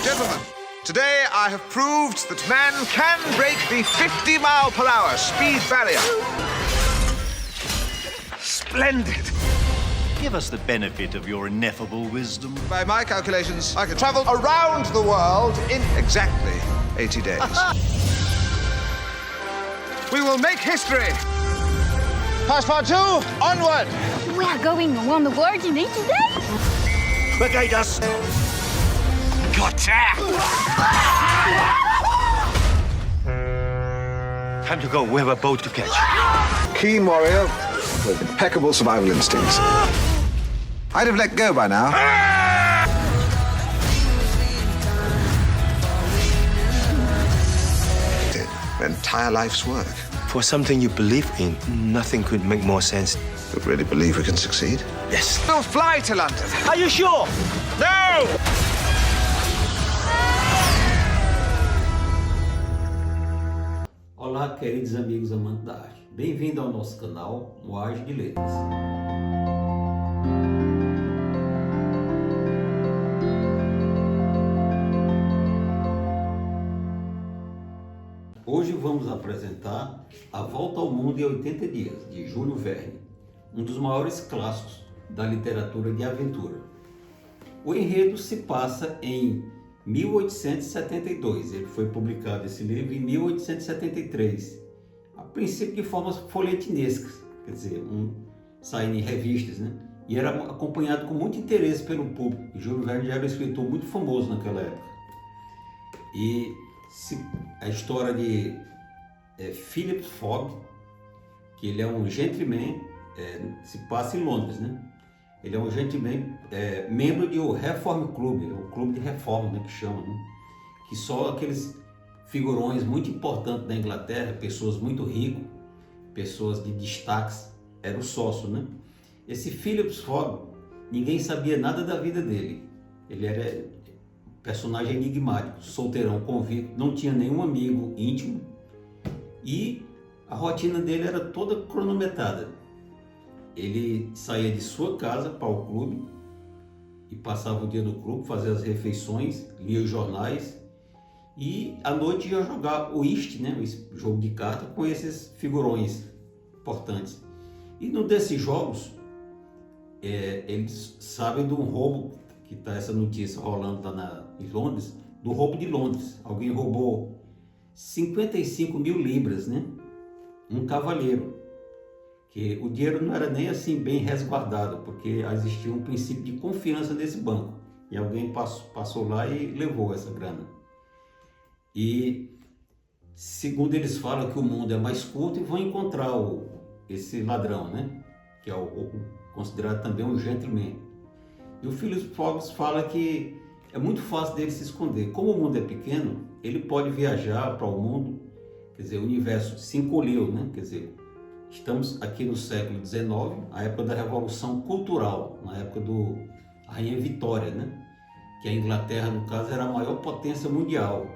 Gentlemen, today I have proved that man can break the 50-mile-per-hour speed barrier. Splendid. Give us the benefit of your ineffable wisdom. By my calculations, I can travel around the world in exactly 80 days. We will make history. Passepartout, onward! We are going around the world in 80 days? Brigade us! Gotcha! Time to go. We have a boat to catch. Keen warrior with impeccable survival instincts. I'd have let go by now. Did your entire life's work. For something you believe in, nothing could make more sense. You really believe we can succeed? Yes. We'll fly to London. Are you sure? No! Olá, queridos amigos amantes da arte. Bem-vindo ao nosso canal Moagem de Letras. Hoje vamos apresentar A Volta ao Mundo em 80 Dias, de Júlio Verne, um dos maiores clássicos da literatura de aventura. O enredo se passa em 1872, ele foi publicado esse livro em 1873, a princípio de formas folhetinescas, quer dizer, saindo em revistas, né? E era acompanhado com muito interesse pelo público. Júlio Verne já era um escritor muito famoso naquela época. E a história de Phileas Fogg, que ele é um gentleman, se passa em Londres, né? Ele é um gentleman, membro do Reform Club, o clube de reforma, né, que chama, né? Que só aqueles figurões muito importantes da Inglaterra, pessoas muito ricas, pessoas de destaques, eram sócios, né? Esse Phileas Fogg, ninguém sabia nada da vida dele. Ele era personagem enigmático, solteirão, convicto, não tinha nenhum amigo íntimo e a rotina dele era toda cronometrada. Ele saía de sua casa para o clube e passava o dia no clube, fazia as refeições, lia os jornais e à noite ia jogar o whist, né, o jogo de carta, com esses figurões importantes. E num desses jogos, eles sabem de um roubo, que está essa notícia rolando lá em Londres, do roubo de Londres. Alguém roubou 55 mil libras, né? Um cavalheiro. Que o dinheiro não era nem assim bem resguardado, porque existia um princípio de confiança nesse banco. E alguém passou lá e levou essa grana. E segundo eles falam que o mundo é mais curto e vão encontrar esse ladrão, né? Que é considerado também um gentleman. E o Phileas Fogg fala que é muito fácil dele se esconder. Como o mundo é pequeno, ele pode viajar para o mundo, quer dizer, o universo se encolheu, né? Quer dizer, estamos aqui no século XIX, a época da Revolução Cultural, na época da Rainha Vitória, né? Que a Inglaterra, no caso, era a maior potência mundial.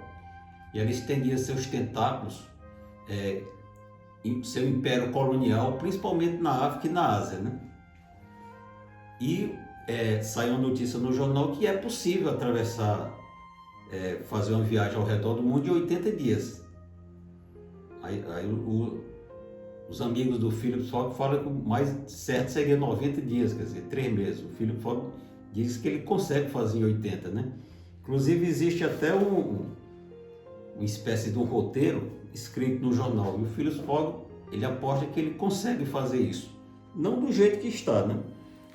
E ela estendia seus tentáculos, seu império colonial, principalmente na África e na Ásia, né? E saiu uma notícia no jornal que é possível atravessar, fazer uma viagem ao redor do mundo em 80 dias. Os amigos do Phileas Fogg falam que o mais certo seria 90 dias, quer dizer, 3 meses. O Phileas Fogg diz que ele consegue fazer em 80, né? Inclusive existe até uma espécie de um roteiro escrito no jornal. E o Phileas Fogg, ele aposta que ele consegue fazer isso. Não do jeito que está, né?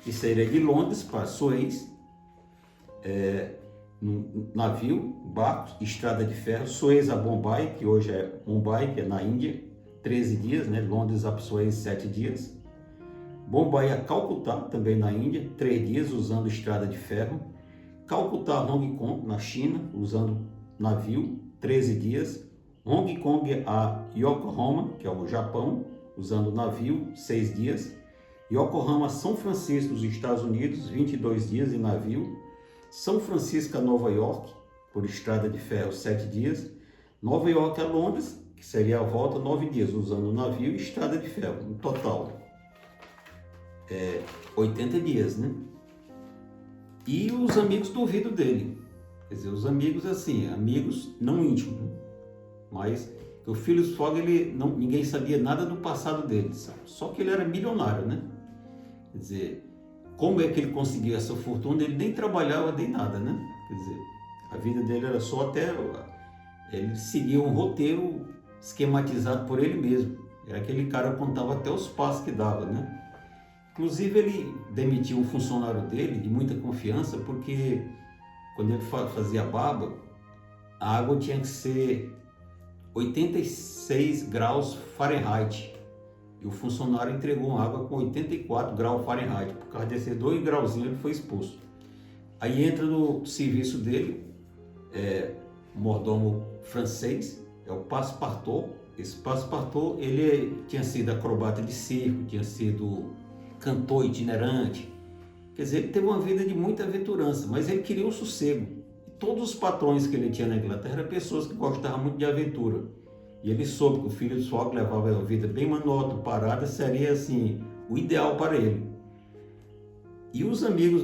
Que seria de Londres para Suez, navio, barcos, estrada de ferro, Suez a Bombay, que hoje é Mumbai, que é na Índia, 13 dias, né? Londres a Suez, 7 dias. Bombay a Calcutá, também na Índia, 3 dias, usando estrada de ferro. Calcutá a Hong Kong, na China, usando navio, 13 dias. Hong Kong a Yokohama, que é o Japão, usando navio, 6 dias. Yokohama a São Francisco, nos Estados Unidos, 22 dias em navio. São Francisco a Nova York, por estrada de ferro, 7 dias. Nova York a Londres, que seria a volta, 9 dias, usando navio e estrada de ferro, no total. 80 dias, né? E os amigos duvidam dele. Quer dizer, os amigos assim, amigos não íntimos, né? Mas que o Phileas Fogg, ninguém sabia nada do passado dele, sabe? Só que ele era milionário, né? Quer dizer, como é que ele conseguiu essa fortuna? Ele nem trabalhava nem nada, né? Quer dizer, a vida dele era só ele seguia um roteiro esquematizado por ele mesmo. Era aquele cara que contava até os passos que dava, né? Inclusive ele demitiu um funcionário dele de muita confiança, porque quando ele fazia barba, a água tinha que ser 86 graus Fahrenheit. E o funcionário entregou uma água com 84 graus Fahrenheit. Por causa desses 2 grauzinhos ele foi expulso. Aí entra no serviço dele um mordomo francês, é o Passepartout. Esse Passepartout, ele tinha sido acrobata de circo, tinha sido cantor itinerante. Quer dizer, ele teve uma vida de muita aventurança, mas ele queria o sossego. E todos os patrões que ele tinha na Inglaterra eram pessoas que gostavam muito de aventura. E ele soube que o Phileas Fogg levava uma vida bem monótona, parada, seria assim, o ideal para ele. E os amigos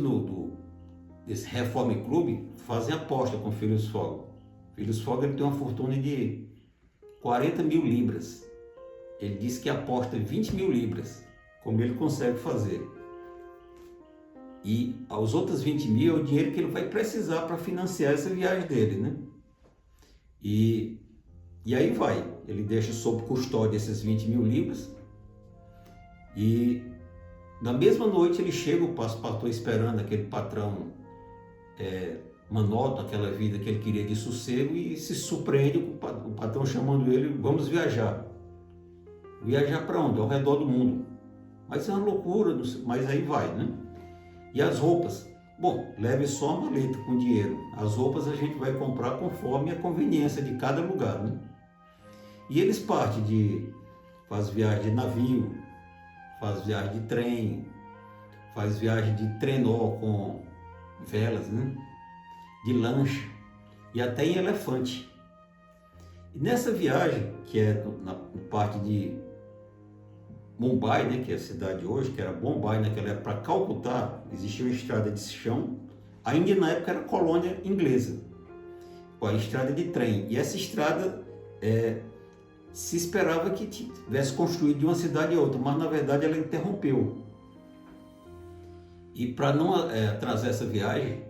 desse Reform Club fazem aposta com o Phileas Fogg. O Phileas Fogg ele tem uma fortuna de 40 mil libras. Ele disse que aposta 20 mil libras, como ele consegue fazer. E os outros 20 mil é o dinheiro que ele vai precisar para financiar essa viagem dele, né? E aí vai, ele deixa sob custódia esses 20 mil libras e na mesma noite ele chega, o Passepartout esperando aquele patrão monótono, aquela vida que ele queria de sossego, e se surpreende com o patrão chamando ele: vamos viajar. Viajar para onde? Ao redor do mundo. Mas é uma loucura, mas aí vai, né? E as roupas? Bom, leve só a maleta com dinheiro. As roupas a gente vai comprar conforme a conveniência de cada lugar, né? E eles partem faz viagem de navio, faz viagem de trem, faz viagem de trenó com velas, né? De lancha e até em elefante. E nessa viagem, que é na parte de Mumbai, né, que é a cidade hoje, que era Bombay naquela época, para Calcutá, existia uma estrada de chão. A Índia na época era colônia inglesa, a estrada de trem. E essa estrada se esperava que tivesse construído de uma cidade a outra, mas na verdade ela interrompeu. E para não atrasar essa viagem,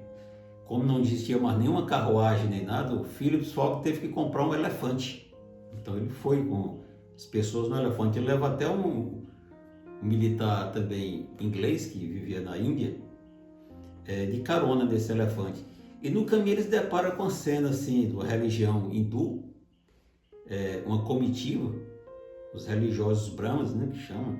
como não existia mais nenhuma carruagem nem nada, o Phileas Fogg teve que comprar um elefante. Então ele foi com as pessoas no elefante. Ele leva até um militar também inglês que vivia na Índia, de carona desse elefante. E no caminho eles deparam com a cena assim, da religião hindu, uma comitiva, os religiosos brahmanes, né, que chamam,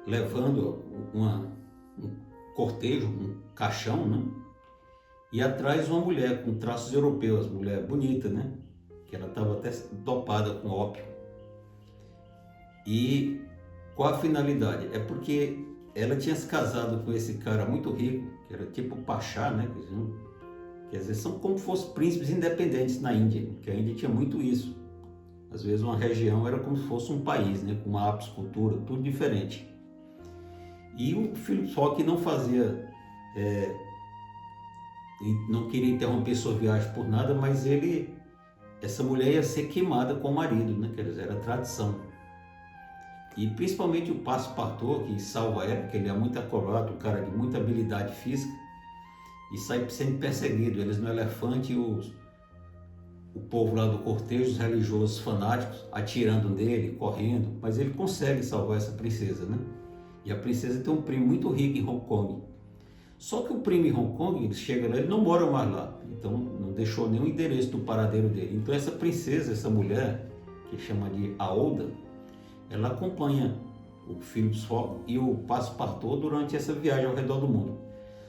levando um cortejo, um caixão, né? E atrás uma mulher com traços europeus, mulher bonita, né? Que ela estava até dopada com ópio. E qual a finalidade? É porque ela tinha se casado com esse cara muito rico, que era tipo Pachá, né? Quer dizer, são como se fossem príncipes independentes na Índia, porque a Índia tinha muito isso. Às vezes uma região era como se fosse um país, né? Com uma apicultura, tudo diferente. E o Phileas Fogg não fazia, não queria interromper sua viagem por nada, mas essa mulher ia ser queimada com o marido, né? Quer dizer, era tradição. E principalmente o Passepartout, que salva ela, porque ele é muito acrobata, um cara de muita habilidade física, e sai sendo perseguido. Eles no elefante, o povo lá do cortejo, os religiosos fanáticos, atirando nele, correndo, mas ele consegue salvar essa princesa, né? E a princesa tem um primo muito rico em Hong Kong. Só que o primo em Hong Kong, ele chega lá, ele não mora mais lá. Então não deixou nenhum endereço do paradeiro dele. Então essa princesa, essa mulher, que chama de Aouda, ela acompanha o Phileas Fogg e o Passepartout durante essa viagem ao redor do mundo.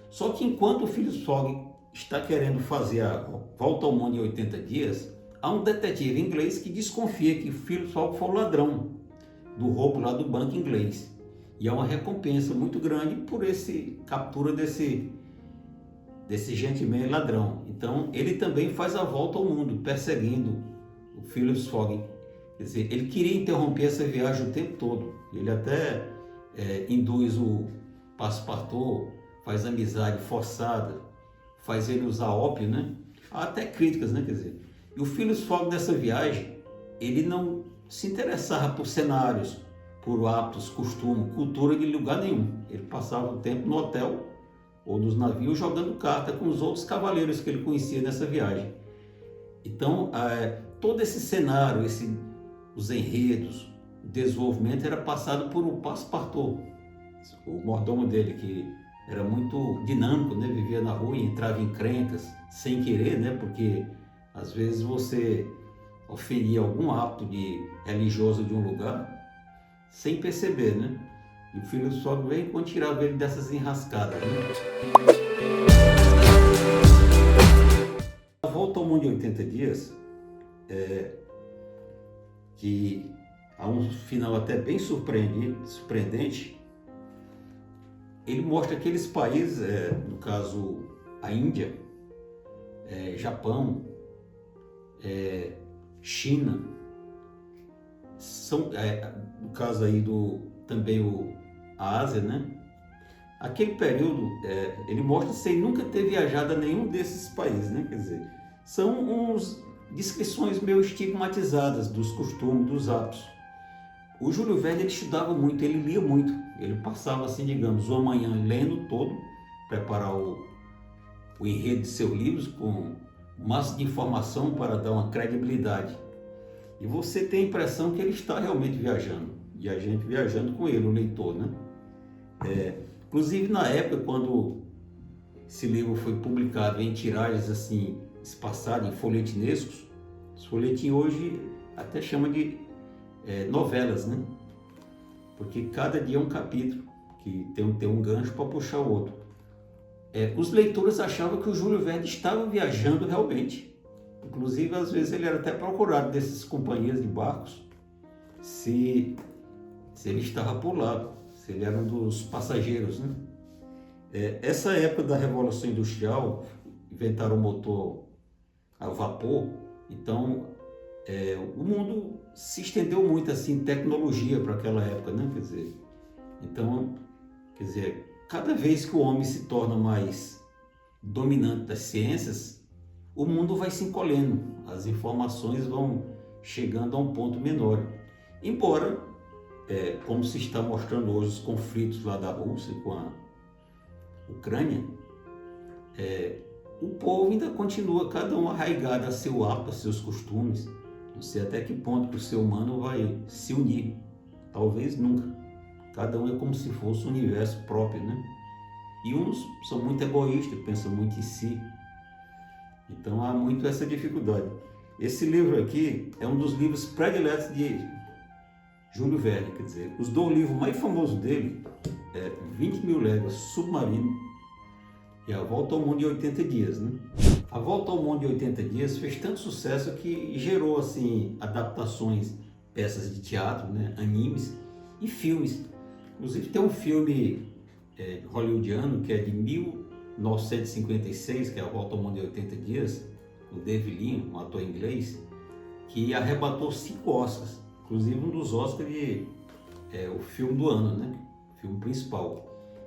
Só que enquanto o Phileas Fogg está querendo fazer a volta ao mundo em 80 dias, há um detetive inglês que desconfia que o Phileas Fogg foi o ladrão do roubo lá do banco inglês. E há uma recompensa muito grande por captura desse gentleman ladrão. Então ele também faz a volta ao mundo, perseguindo o Phileas Fogg. Quer dizer, ele queria interromper essa viagem o tempo todo. Ele até induz o Passepartout, faz amizade forçada, faz ele usar ópio, né? Há até críticas, né? Quer dizer, e o Phileas Fogg nessa viagem, ele não se interessava por cenários, por hábitos, costumes, cultura de lugar nenhum. Ele passava o tempo no hotel ou nos navios jogando carta com os outros cavaleiros que ele conhecia nessa viagem. Então, todo esse cenário, os enredos, o desenvolvimento era passado por um Passepartout, o mordomo dele, que era muito dinâmico, né? Vivia na rua e entrava em encrencas sem querer, né? Porque às vezes você oferia algum hábito religioso de um lugar sem perceber, né? E o Phileas Fogg veio quando tirava ele dessas enrascadas, né? A Volta ao Mundo em 80 Dias, que há um final até bem surpreendente, ele mostra aqueles países, no caso a Índia, Japão, China, são, no caso aí também a Ásia, né? Aquele período, ele mostra sem nunca ter viajado a nenhum desses países, né? Quer dizer, são descrições meio estigmatizadas dos costumes, dos hábitos. O Júlio Verne, ele estudava muito, ele lia muito, ele passava, assim, digamos, uma manhã lendo todo, preparar o enredo de seus livros com massa de informação para dar uma credibilidade. E você tem a impressão que ele está realmente viajando, e a gente viajando com ele, o leitor, né? Inclusive, na época, quando esse livro foi publicado em tiragens assim, espaçadas, em folhetinescos, os folhetins hoje até chama de novelas, né? Porque cada dia é um capítulo, que tem um gancho para puxar o outro. Os leitores achavam que o Júlio Verne estava viajando realmente. Inclusive, às vezes, ele era até procurado dessas companhias de barcos se ele estava por lá, se ele era um dos passageiros, né? Essa época da Revolução Industrial, inventaram o motor a vapor, então o mundo se estendeu muito assim, tecnologia para aquela época, né? Quer dizer, cada vez que o homem se torna mais dominante das ciências, o mundo vai se encolhendo, as informações vão chegando a um ponto menor. Embora, como se está mostrando hoje os conflitos lá da Rússia com a Ucrânia, o povo ainda continua, cada um arraigado a seu hábito, a seus costumes. Não sei até que ponto que o ser humano vai se unir, talvez nunca. Cada um é como se fosse um universo próprio, né? E uns são muito egoístas, pensam muito em si. Então há muito essa dificuldade. Esse livro aqui é um dos livros prediletos de Júlio Verne, quer dizer, os dois livros mais famosos dele é 20.000 Léguas Submarino e A Volta ao Mundo em 80 Dias, né? A Volta ao Mundo em 80 Dias fez tanto sucesso que gerou assim adaptações, peças de teatro, né, animes e filmes. Inclusive tem um filme hollywoodiano que é de 1956, que é A Volta ao Mundo em 80 Dias, o David Lean, um ator inglês, que arrebatou 5 Oscars, inclusive um dos Oscars o filme do ano, né? O filme principal.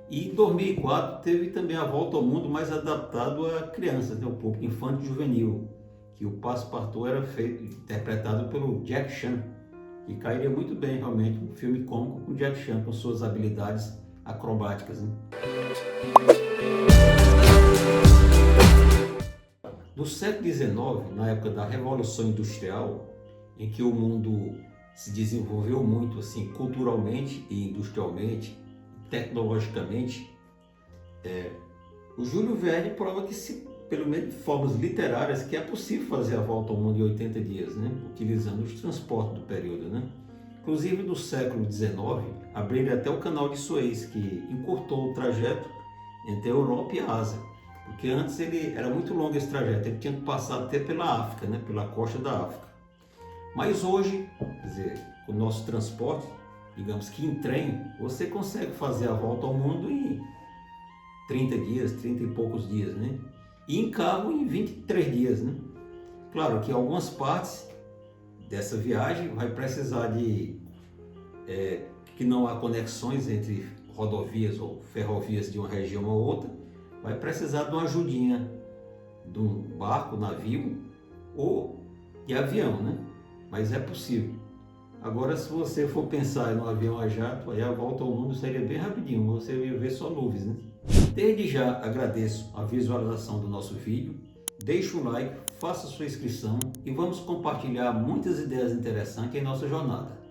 E em 2004 teve também A Volta ao Mundo, mais adaptado a crianças, né? Um pouco infanto juvenil, que o Passepartout era interpretado pelo Jack Chan, que cairia muito bem realmente um filme cômico com Jack Chan, com suas habilidades acrobáticas, né? No século XIX, na época da Revolução Industrial, em que o mundo se desenvolveu muito assim, culturalmente e industrialmente, tecnologicamente, o Júlio Verne prova que, pelo menos de formas literárias, que é possível fazer a volta ao mundo em 80 dias, né? Utilizando os transportes do período, né? Inclusive do século XIX, abriram até o canal de Suez, que encurtou o trajeto entre a Europa e a Ásia, porque antes era muito longo esse trajeto, ele tinha que passar até pela África, né? Pela costa da África. Mas hoje, quer dizer, o nosso transporte, digamos que em trem, você consegue fazer a volta ao mundo em 30 dias, 30 e poucos dias, né? E em carro em 23 dias, né? Claro que algumas partes dessa viagem vai precisar que não há conexões entre rodovias ou ferrovias de uma região a outra, vai precisar de uma ajudinha de um barco, navio ou de avião, né? Mas é possível. Agora, se você for pensar no avião a jato, aí a volta ao mundo seria bem rapidinho, você ia ver só nuvens, né? Desde já agradeço a visualização do nosso vídeo, deixe um like, faça sua inscrição e vamos compartilhar muitas ideias interessantes em nossa jornada.